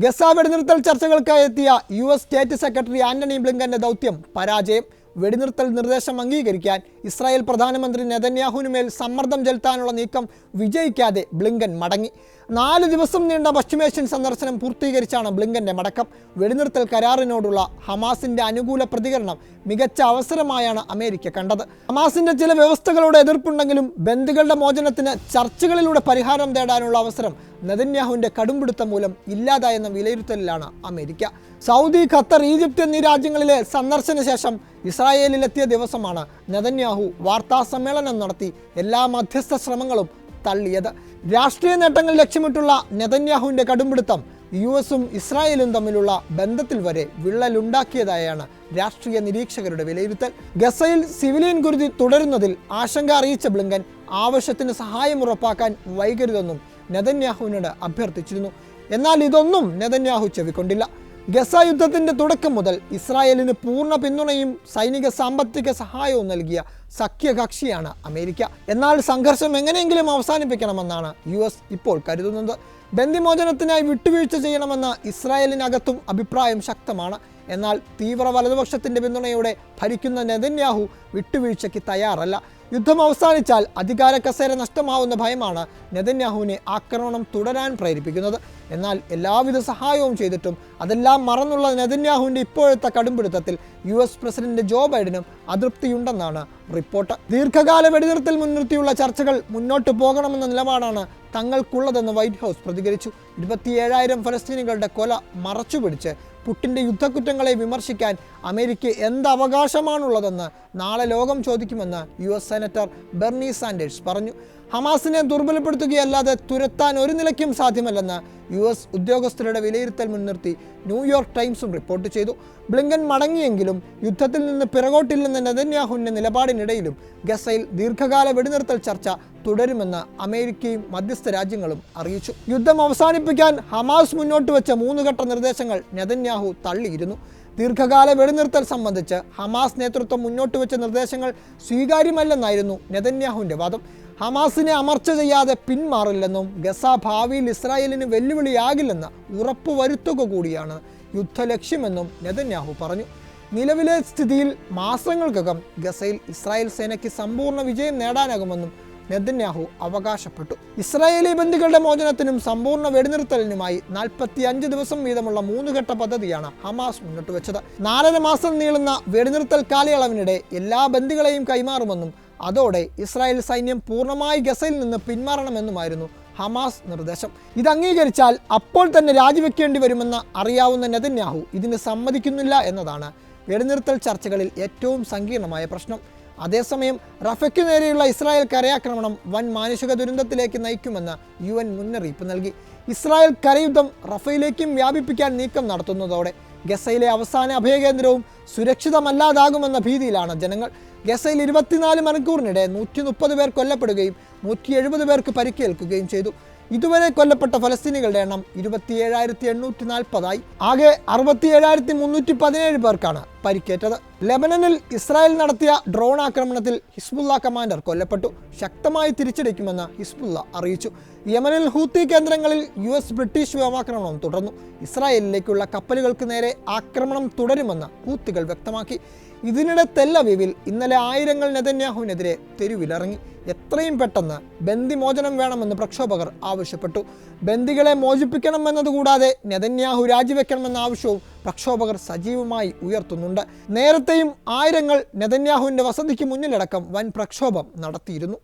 Gaza വെടിനിർത്തൽ ചർച്ചകൾക്കായി എത്തിയ US സ്റ്റേറ്റ് സെക്രട്ടറി ആന്റണി ബ്ലിങ്കന്റെ ദൗത്യം പരാജയം. വെടിനിർത്തൽ നിർദ്ദേശം അംഗീകരിക്കാൻ ഇസ്രായേൽ പ്രധാനമന്ത്രി നെതന്യാഹുവിനുമേൽ സമ്മർദ്ദം ചെലുത്താനുള്ള നീക്കം വിജയിക്കാതെ ബ്ലിങ്കൻ മടങ്ങി. 4 ദിവസം നീണ്ട പശ്ചിമേഷ്യൻ സന്ദർശനം പൂർത്തീകരിച്ചാണ് ബ്ലിങ്കന്റെ മടക്കം. വെടിനിർത്തൽ കരാറിനോടുള്ള ഹമാസിന്റെ അനുകൂല പ്രതികരണം മികച്ച അവസരമായാണ് അമേരിക്ക കണ്ടത്. ഹമാസിന്റെ ചില വ്യവസ്ഥകളോട് എതിർപ്പുണ്ടെങ്കിലും ബന്ദികളുടെ മോചനത്തിന് ചർച്ചകളിലൂടെ പരിഹാരം തേടാനുള്ള അവസരം നെതന്യാഹുവിന്റെ കടുംപിടുത്തം മൂലം ഇല്ലാതായെന്ന വിലയിരുത്തലിലാണ് അമേരിക്ക. സൗദി, ഖത്തർ, ഈജിപ്ത് എന്നീ രാജ്യങ്ങളിലെ സന്ദർശന ശേഷം ഇസ്രായേലിലെത്തിയ ദിവസമാണ് നെതന്യാഹു വാർത്താ സമ്മേളനം നടത്തി എല്ലാ മധ്യസ്ഥ ശ്രമങ്ങളും തള്ളിയത്. രാഷ്ട്രീയ നേട്ടങ്ങൾ ലക്ഷ്യമിട്ടുള്ള നെതന്യാഹുവിന്റെ കടുംപിടുത്തം US-ഉം ഇസ്രായേലും തമ്മിലുള്ള ബന്ധത്തിൽ വരെ വിള്ളലുണ്ടാക്കിയതായാണ് രാഷ്ട്രീയ നിരീക്ഷകരുടെ വിലയിരുത്തൽ. ഗസയിൽ സിവിലിയൻ കുരുതി തുടരുന്നതിൽ ആശങ്ക അറിയിച്ച ബ്ലിങ്കൻ ആവശ്യത്തിന് സഹായം ഉറപ്പാക്കാൻ വൈകരുതെന്നും നെതന്യാഹുവിനോട് അഭ്യർത്ഥിച്ചിരുന്നു. എന്നാൽ ഇതൊന്നും നെതന്യാഹു ചെവിക്കൊണ്ടില്ല. ഗസ യുദ്ധത്തിന്റെ തുടക്കം മുതൽ ഇസ്രായേലിന് പൂർണ്ണ പിന്തുണയും സൈനിക സാമ്പത്തിക സഹായവും നൽകിയ സഖ്യകക്ഷിയാണ് അമേരിക്ക. എന്നാൽ സംഘർഷം എങ്ങനെയെങ്കിലും അവസാനിപ്പിക്കണമെന്നാണ് US ഇപ്പോൾ കരുതുന്നത്. ബന്ദിമോചനത്തിനായി വിട്ടുവീഴ്ച ചെയ്യണമെന്ന് ഇസ്രായേലിനകത്തും അഭിപ്രായം ശക്തമാണ്. എന്നാൽ തീവ്ര വലതുപക്ഷത്തിന്റെ പിന്തുണയോടെ ഭരിക്കുന്ന നെതന്യാഹു വിട്ടുവീഴ്ചയ്ക്ക് തയ്യാറല്ല. യുദ്ധം അവസാനിച്ചാൽ അധികാര കസേര നഷ്ടമാവുന്ന ഭയമാണ് നെതന്യാഹുവിനെ ആക്രമണം തുടരാൻ പ്രേരിപ്പിക്കുന്നത്. എന്നാൽ എല്ലാവിധ സഹായവും ചെയ്തിട്ടും അതെല്ലാം മറന്നുള്ള നെതന്യാഹുവിന്റെ ഇപ്പോഴത്തെ കടുംപിടുത്തത്തിൽ US പ്രസിഡന്റ് ജോ ബൈഡനും അതൃപ്തിയുണ്ടെന്നാണ് റിപ്പോർട്ട്. ദീർഘകാല വെടിനിർത്തൽ മുൻനിർത്തിയുള്ള ചർച്ചകൾ മുന്നോട്ട് പോകണമെന്ന നിലപാടാണ് തങ്ങൾക്കുള്ളതെന്ന് വൈറ്റ് ഹൗസ് പ്രതികരിച്ചു. 27,000 ഫലസ്തീനികളുടെ കൊല മറച്ചുപിടിച്ച് പുട്ടിൻ്റെ യുദ്ധക്കുറ്റങ്ങളെ വിമർശിക്കാൻ അമേരിക്ക എന്ത് അവകാശമാണുള്ളതെന്ന് നാളെ ലോകം ചോദിക്കുമെന്ന് US സെനറ്റർ ബെർണി സാൻഡേഴ്സ് പറഞ്ഞു. ഹമാസിനെ ദുർബലപ്പെടുത്തുകയല്ലാതെ തുരത്താൻ ഒരു നിലയ്ക്കും സാധ്യമല്ലെന്ന് US ഉദ്യോഗസ്ഥരുടെ വിലയിരുത്തൽ മുൻനിർത്തി ന്യൂയോർക്ക് ടൈംസും റിപ്പോർട്ട് ചെയ്തു. ബ്ലിങ്കൻ മടങ്ങിയെങ്കിലും യുദ്ധത്തിൽ നിന്ന് പിറകോട്ടില്ലെന്ന നെതന്യാഹുവിൻ്റെ നിലപാടിനിടയിലും ഗസയിൽ ദീർഘകാല വെടിനിർത്തൽ ചർച്ച തുടരുമെന്ന് അമേരിക്കയും മധ്യസ്ഥ രാജ്യങ്ങളും അറിയിച്ചു. യുദ്ധം അവസാനിപ്പിക്കാൻ ഹമാസ് മുന്നോട്ട് വെച്ച 3 ഘട്ട നിർദ്ദേശങ്ങൾ നെതന്യാഹു തള്ളിയിരുന്നു. ദീർഘകാല വെടിനിർത്തൽ സംബന്ധിച്ച് ഹമാസ് നേതൃത്വം മുന്നോട്ട് വെച്ച നിർദ്ദേശങ്ങൾ സ്വീകാര്യമല്ലെന്നായിരുന്നു നെതന്യാഹുവിൻ്റെ വാദം. ഹമാസിനെ അമർച്ച ചെയ്യാതെ പിന്മാറില്ലെന്നും ഗസ ഭാവിയിൽ ഇസ്രായേലിന് വെല്ലുവിളിയാകില്ലെന്ന് ഉറപ്പുവരുത്തുക കൂടിയാണ് യുദ്ധലക്ഷ്യമെന്നും നെതന്യാഹു പറഞ്ഞു. നിലവിലെ സ്ഥിതിയിൽ മാസങ്ങൾക്കകം ഗസയിൽ ഇസ്രായേൽ സേനയ്ക്ക് സമ്പൂർണ്ണ വിജയം നേടാനാകുമെന്നും നെതന്യാഹു അവകാശപ്പെട്ടു. ഇസ്രായേലി ബന്ദികളുടെ മോചനത്തിനും സമ്പൂർണ്ണ വെടിനിർത്തലിനുമായി 45 ദിവസം വീതമുള്ള 3 ഘട്ട പദ്ധതിയാണ് ഹമാസ് മുന്നോട്ട് വെച്ചത്. 4.5 മാസം നീളുന്ന വെടിനിർത്തൽ കാലയളവിനിടെ എല്ലാ ബന്ദികളെയും കൈമാറുമെന്നും അതോടെ ഇസ്രായേൽ സൈന്യം പൂർണ്ണമായി ഗസയിൽ നിന്ന് പിന്മാറണമെന്നുമായിരുന്നു ഹമാസ് നിർദ്ദേശം. ഇത് അംഗീകരിച്ചാൽ അപ്പോൾ തന്നെ രാജിവെക്കേണ്ടി വരുമെന്ന് അറിയാവുന്ന നെതന്യാഹു ഇതിന് സമ്മതിക്കുന്നില്ല എന്നതാണ് വെടിനിർത്തൽ ചർച്ചകളിൽ ഏറ്റവും സങ്കീർണമായ പ്രശ്നം. അതേസമയം റഫയ്ക്ക് നേരെയുള്ള ഇസ്രായേൽ കരയാക്രമണം വൻ മാനുഷിക ദുരന്തത്തിലേക്ക് നയിക്കുമെന്ന് UN മുന്നറിയിപ്പ് നൽകി. ഇസ്രായേൽ കരയുദ്ധം റഫയിലേക്കും വ്യാപിപ്പിക്കാൻ നീക്കം നടത്തുന്നതോടെ ഗസയിലെ അവസാന അഭയകേന്ദ്രവും സുരക്ഷിതമല്ലാതാകുമെന്ന ഭീതിയിലാണ് ജനങ്ങൾ. ഗസയിൽ 24 മണിക്കൂറിനിടെ 130 പേർ കൊല്ലപ്പെടുകയും 170 പേർക്ക് പരിക്കേൽക്കുകയും ചെയ്തു. ഇതുവരെ കൊല്ലപ്പെട്ട ഫലസ്തീനികളുടെ എണ്ണം 27,840 ആകെ 67,317 പേർക്കാണ് പരിക്കേറ്റത്. ലെബനനിൽ ഇസ്രായേൽ നടത്തിയ ഡ്രോൺ ആക്രമണത്തിൽ ഹിസ്ബുള്ള കമാൻഡർ കൊല്ലപ്പെട്ടു. ശക്തമായി തിരിച്ചടിക്കുമെന്ന് ഹിസ്ബുള്ള അറിയിച്ചു. യമനിൽ ഹൂത്തി കേന്ദ്രങ്ങളിൽ US ബ്രിട്ടീഷ് വ്യോമാക്രമണം തുടർന്നു. ഇസ്രായേലിലേക്കുള്ള കപ്പലുകൾക്ക് നേരെ ആക്രമണം തുടരുമെന്ന് ഹൂത്തികൾ വ്യക്തമാക്കി. ഇതിനിടെ തെല്ലവീവിൽ ഇന്നലെ ആയിരങ്ങൾ നെതന്യാഹുവിനെതിരെ തെരുവിലിറങ്ങി. എത്രയും പെട്ടെന്ന് ബന്ദിമോചനം വേണമെന്ന് പ്രക്ഷോഭകർ ആവശ്യപ്പെട്ടു. ബന്ദികളെ മോചിപ്പിക്കണമെന്നതുകൂടാതെ നെതന്യാഹു രാജിവെക്കണമെന്ന ആവശ്യവും പ്രക്ഷോഭകർ സജീവമായി ഉയർത്തുന്നുണ്ട്. നേരത്തെയും ആയിരങ്ങൾ നെതന്യാഹുവിൻ്റെ വസതിക്ക് മുന്നിലടക്കം വൻ പ്രക്ഷോഭം നടത്തിയിരുന്നു.